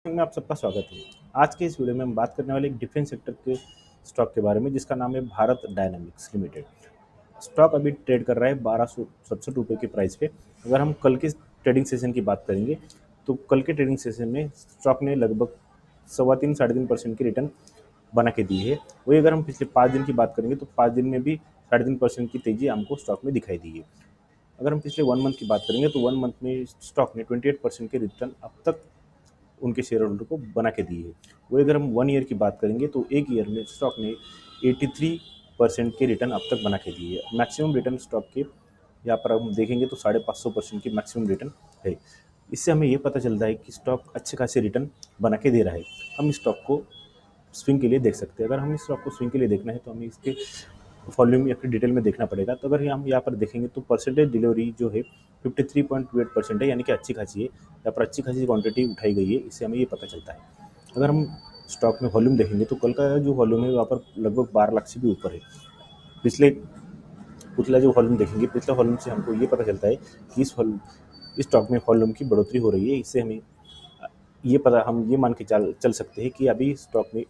में आप सबका स्वागत है। आज के इस वीडियो में हम बात करने वाले एक डिफेंस सेक्टर के स्टॉक के बारे में जिसका नाम है भारत डायनामिक्स लिमिटेड। स्टॉक अभी ट्रेड कर रहा है 1267 रुपये के प्राइस पे। अगर हम कल के ट्रेडिंग सेशन की बात करेंगे तो कल के ट्रेडिंग सेशन में स्टॉक ने लगभग 3.25 से 3.5% की रिटर्न बना के दी है। वही अगर हम पिछले 5 दिन की बात करेंगे तो 5 दिन में भी 3.5% की तेजी हमको स्टॉक में दिखाई दी है। अगर हम पिछले 1 मंथ की बात करेंगे तो 1 मंथ में स्टॉक ने 28% के रिटर्न अब तक उनके शेयर होल्डर को बना के दी है। वही अगर हम 1 ईयर की बात करेंगे तो 1 ईयर में स्टॉक ने 83% के रिटर्न अब तक बना के दी है। मैक्सिमम रिटर्न स्टॉक के यहाँ पर हम देखेंगे तो 550% की मैक्सिमम रिटर्न है। इससे हमें ये पता चलता है कि स्टॉक अच्छे खासे रिटर्न बना के दे रहा है। हम इस स्टॉक को स्विंग के लिए देख सकते हैं। अगर हम इस स्टॉक को स्विंग के लिए देखना है तो हमें इसके वॉल्यूम या फिर डिटेल में देखना पड़ेगा। तो अगर हम यहाँ पर देखेंगे तो परसेंटेज डिलीवरी जो है 53.28% है, यानी कि अच्छी खासी है। यहाँ पर अच्छी खासी क्वांटिटी उठाई गई है, इससे हमें ये पता चलता है। अगर हम स्टॉक में वॉल्यूम देखेंगे तो कल का जो वॉल्यूम है वहाँ पर लगभग 12 लाख से भी ऊपर है। पिछले पिछला जो वॉल्यूम देखेंगे, पिछले वॉल्यूम से हमको ये पता चलता है कि इस स्टॉक में वॉल्यूम की बढ़ोतरी हो रही है। इससे हमें हम ये मान के चल चल सकते हैं कि अभी स्टॉक में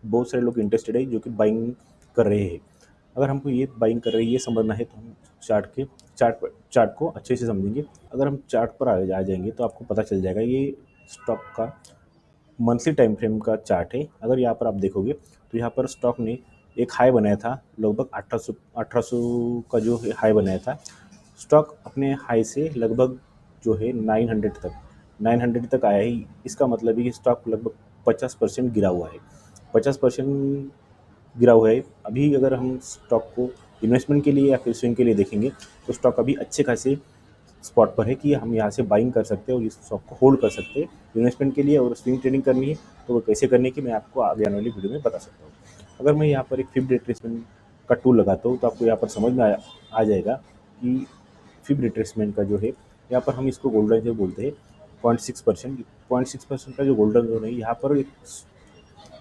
बहुत सारे लोग इंटरेस्टेड है जो कि बाइंग कर रहे हैं। अगर हमको ये बाइंग कर रहे हैं ये समझना है तो हम चार्ट को अच्छे से समझेंगे। अगर हम चार्ट पर आ जाएंगे तो आपको पता चल जाएगा ये स्टॉक का मंथली टाइम फ्रेम का चार्ट है। अगर यहाँ पर आप देखोगे तो यहाँ पर स्टॉक ने एक हाई बनाया था, लगभग 1800 का जो हाई बनाया था। स्टॉक अपने हाई से लगभग जो है 900 तक आया है। इसका मतलब है कि स्टॉक लगभग 50% गिरा हुआ है। 50% गिरा हुआ है। अभी अगर हम स्टॉक को इन्वेस्टमेंट के लिए या फिर स्विंग के लिए देखेंगे तो स्टॉक अभी अच्छे खासे स्पॉट पर है कि हम यहाँ से बाइंग कर सकते हैं और इस स्टॉक को होल्ड कर सकते हैं। इन्वेस्टमेंट के लिए और स्विंग ट्रेडिंग करनी है तो वो कैसे करने की मैं आपको आगे आने वाली वीडियो में बता सकता हूँ। अगर मैं यहाँ पर एक फिब रिट्रेसमेंट का टूल लगाता हूँ तो आपको यहाँ पर समझ में आ जाएगा कि फिब रिट्रेसमेंट का जो है, यहाँ पर हम इसको गोल्डन जो बोलते हैं 0.6% का जो गोल्डन जोन है, यहाँ पर एक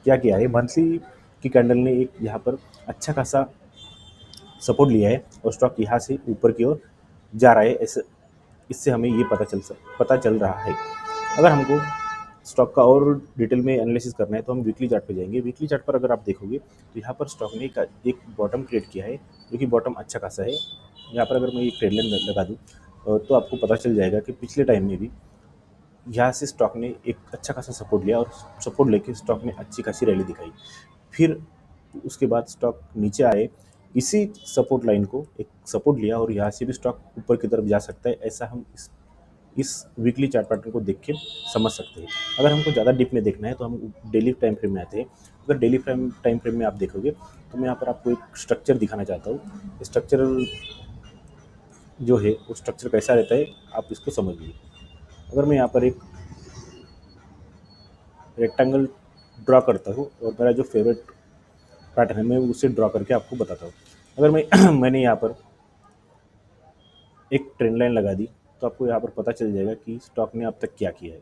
क्या किया है, मंथली की कैंडल ने एक यहाँ पर अच्छा खासा सपोर्ट लिया है और स्टॉक यहाँ से ऊपर की ओर जा रहा है। ऐसे इससे हमें ये पता चल रहा है। अगर हमको स्टॉक का और डिटेल में एनालिसिस करना है तो हम वीकली चार्ट पे जाएंगे। वीकली चार्ट पर अगर आप देखोगे तो यहाँ पर स्टॉक ने एक बॉटम क्रिएट किया है जो कि बॉटम अच्छा खासा है। यहाँ पर अगर मैं एक ट्रेड लाइन लगा दूँ तो आपको पता चल जाएगा कि पिछले टाइम में भी यहाँ से स्टॉक ने एक अच्छा खासा सपोर्ट लिया और सपोर्ट लेके स्टॉक ने अच्छी खासी रैली दिखाई। फिर उसके बाद स्टॉक नीचे आए, इसी सपोर्ट लाइन को एक सपोर्ट लिया और यहाँ से भी स्टॉक ऊपर की तरफ जा सकता है। ऐसा हम इस वीकली चार्ट पैटर्न को देख के समझ सकते हैं। अगर हमको ज़्यादा डीप में देखना है तो हम डेली टाइम फ्रेम में आते हैं। अगर डेली टाइम फ्रेम में आप देखोगे तो मैं यहाँ पर आपको एक स्ट्रक्चर दिखाना चाहता हूँ। स्ट्रक्चर जो है वो स्ट्रक्चर कैसा रहता है आप इसको समझिए। अगर मैं यहाँ पर एक रेक्टेंगल ड्रा करता हूँ और मेरा जो फेवरेट पैटर्न है मैं उसे ड्रा करके आपको बताता हूँ। अगर मैं मैंने यहाँ पर एक ट्रेंड लाइन लगा दी तो आपको यहाँ पर पता चल जाएगा कि स्टॉक ने अब तक क्या किया है।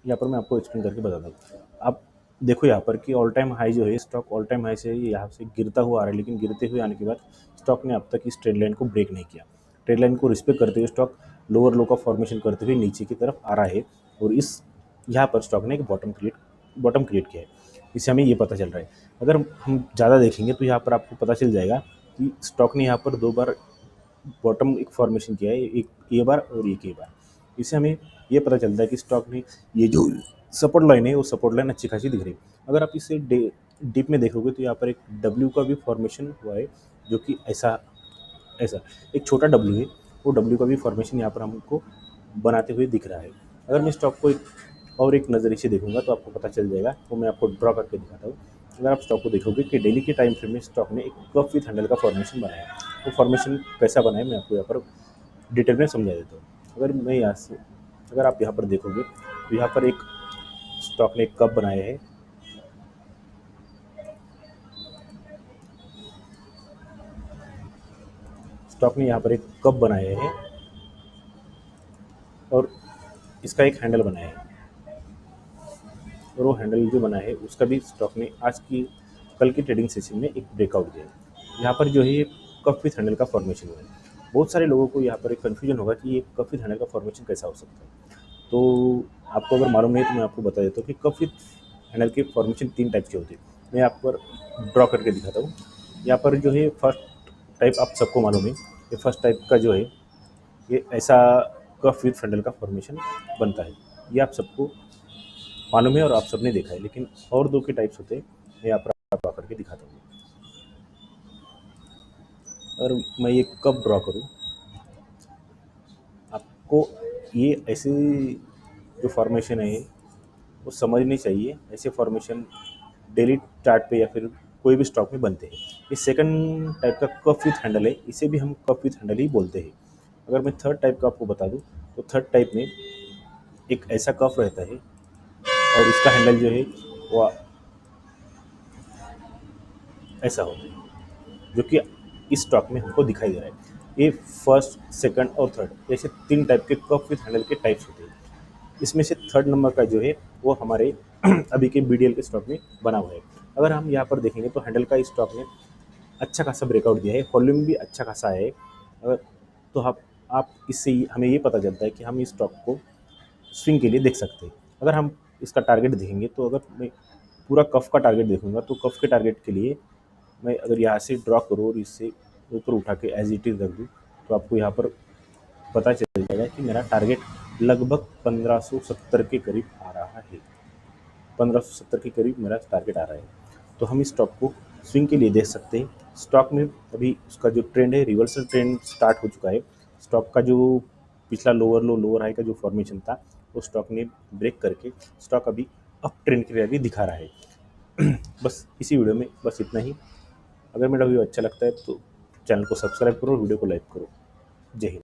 यहाँ पर मैं आपको एक्सप्लेन करके बताता हूँ। आप देखो यहाँ पर कि ऑल टाइम हाई जो है, स्टॉक ऑल टाइम हाई से यहाँ से गिरता हुआ आ रहा है, लेकिन गिरते हुए आने के बाद स्टॉक ने अब तक इस ट्रेंड लाइन को ब्रेक नहीं किया। ट्रेंड लाइन को रिस्पेक्ट करते हुए स्टॉक लोअर लो का फॉर्मेशन करते हुए नीचे की तरफ आ रहा है और इस यहाँ पर स्टॉक ने एक बॉटम क्रिएट किया है। इससे हमें ये पता चल रहा है। अगर हम ज़्यादा देखेंगे तो यहाँ पर आपको पता चल जाएगा कि स्टॉक ने यहाँ पर 2 बार बॉटम एक फॉर्मेशन किया है, एक ये बार और एक ये बार। इससे हमें ये पता चलता है कि स्टॉक ने ये जो सपोर्ट लाइन है वो सपोर्ट लाइन अच्छी खासी दिख रही है। अगर आप इसे डीप में देखोगे तो यहाँ पर एक डब्ल्यू का भी फॉर्मेशन हुआ है जो कि ऐसा ऐसा एक छोटा डब्ल्यू है। वो डब्ल्यू का भी फॉर्मेशन यहाँ पर हमको बनाते हुए दिख रहा है। अगर मैं स्टॉक को एक नज़रिए से देखूंगा तो आपको पता चल जाएगा, वो मैं आपको ड्रॉ करके दिखाता हूँ। अगर आप स्टॉक को देखोगे कि डेली के टाइम फ्रेम में स्टॉक ने एक कप विथ हैंडल का फॉर्मेशन बनाया है। वो फॉर्मेशन कैसा बना है मैं आपको यहाँ पर डिटेल में समझा देता हूँ। अगर आप यहाँ पर देखोगे तो यहाँ पर एक स्टॉक ने एक कप बनाया है। स्टॉक ने यहाँ पर एक कप बनाया है और इसका एक हैंडल बनाया है और वो हैंडल जो बना है उसका भी स्टॉक ने कल की ट्रेडिंग सेशन में एक ब्रेकआउट दिया है। यहाँ पर जो है ये कप विथ हैंडल का फॉर्मेशन हुआ है। बहुत सारे लोगों को यहाँ पर एक कन्फ्यूजन होगा कि ये कप विथ हैंडल का फॉर्मेशन कैसा हो सकता है। तो आपको अगर मालूम नहीं है तो मैं आपको बता देता हूँ कि कप विथ हैंडल की फॉर्मेशन 3 टाइप की होती है। मैं आप पर ड्रॉ करके दिखाता हूँ। यहाँ पर जो है फर्स्ट टाइप आप सबको मालूम है, ये फर्स्ट टाइप का जो है ये ऐसा कप विथ हैंडल का फॉर्मेशन बनता है। ये आप सबको मालूम है और आप सबने देखा है, लेकिन और दो के टाइप्स होते हैं, मैं यहाँ पर ड्रॉ करके दिखाता हूँ। अगर मैं ये कप ड्रॉ करूँ, आपको ये ऐसे जो फॉर्मेशन है वो समझनी चाहिए। ऐसे फॉर्मेशन डेली चार्ट पे या फिर कोई भी स्टॉक में बनते हैं। ये सेकंड टाइप का कप विथ हैंडल है, इसे भी हम कप विथ हैंडल ही बोलते हैं। अगर मैं थर्ड टाइप का आपको बता दूं, तो थर्ड टाइप में एक ऐसा कप रहता है और इसका हैंडल जो है वो ऐसा होता है, जो कि इस स्टॉक में हमको दिखाई दे रहा है। ये फर्स्ट, सेकंड और थर्ड ऐसे 3 टाइप के कप विथ हैंडल के टाइप्स होते हैं। इसमें से थर्ड नंबर का जो है वो हमारे अभी के बीडीएल के स्टॉक में बना हुआ है। अगर हम यहाँ पर देखेंगे तो हैंडल का इस स्टॉक में अच्छा खासा ब्रेकआउट दिया है, वॉल्यूम भी अच्छा खासा है। अगर तो आप इससे हमें ये पता चलता है कि हम इस स्टॉक को स्विंग के लिए देख सकते हैं। अगर हम इसका टारगेट देखेंगे तो अगर मैं पूरा कफ का टारगेट देखूंगा तो कफ के टारगेट के लिए मैं अगर यहाँ से ड्रॉ करूँ और इससे ऊपर उठा के एज इट इज़ रख दूँ, तो आपको यहाँ पर पता चल जाएगा कि मेरा टारगेट लगभग 1570 के करीब आ रहा है। 1570 के करीब मेरा टारगेट आ रहा है। तो हम इस स्टॉक को स्विंग के लिए देख सकते हैं। स्टॉक में अभी उसका जो ट्रेंड है, रिवर्सल ट्रेंड स्टार्ट हो चुका है। स्टॉक का जो पिछला लोअर लो लोअर हाई का जो फॉर्मेशन था, वो स्टॉक ने ब्रेक करके स्टॉक अभी अप ट्रेंड की रैली दिखा रहा है। बस इसी वीडियो में बस इतना ही। अगर मेरा वीडियो अच्छा लगता है तो चैनल को सब्सक्राइब करो और वीडियो को लाइक करो। जय हिंद।